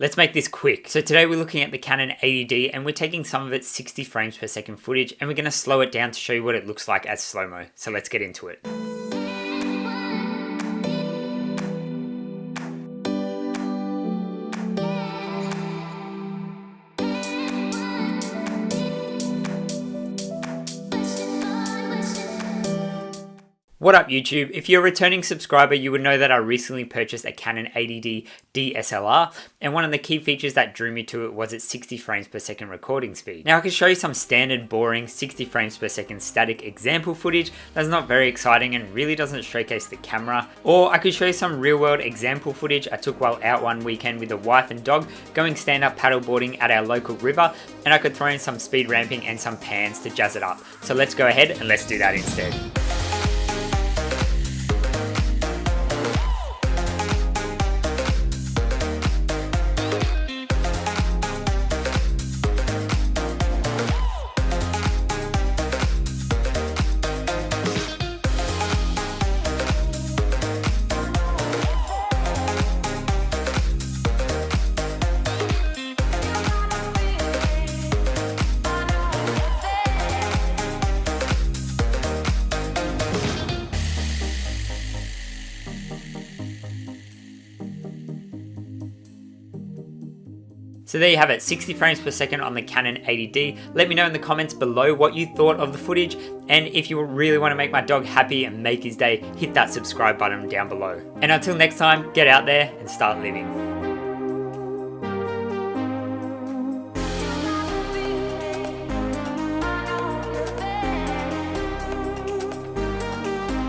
Let's make this quick. So today we're looking at the Canon 80D and we're taking some of its 60 frames per second footage and we're going to slow it down to show you what it looks like as slow-mo. So let's get into it. What up YouTube? If you're a returning subscriber, you would know that I recently purchased a Canon 80D DSLR, and one of the key features that drew me to it was its 60 frames per second recording speed. Now I can show you some standard boring 60 frames per second static example footage that's not very exciting and really doesn't showcase the camera, or I could show you some real world example footage I took while out one weekend with the wife and dog going stand-up paddle boarding at our local river, and I could throw in some speed ramping and some pans to jazz it up. So let's go ahead and let's do that instead. So there you have it, 60 frames per second on the Canon 80D. Let me know in the comments below what you thought of the footage, and if you really want to make my dog happy and make his day, hit that subscribe button down below. And until next time, get out there and start living.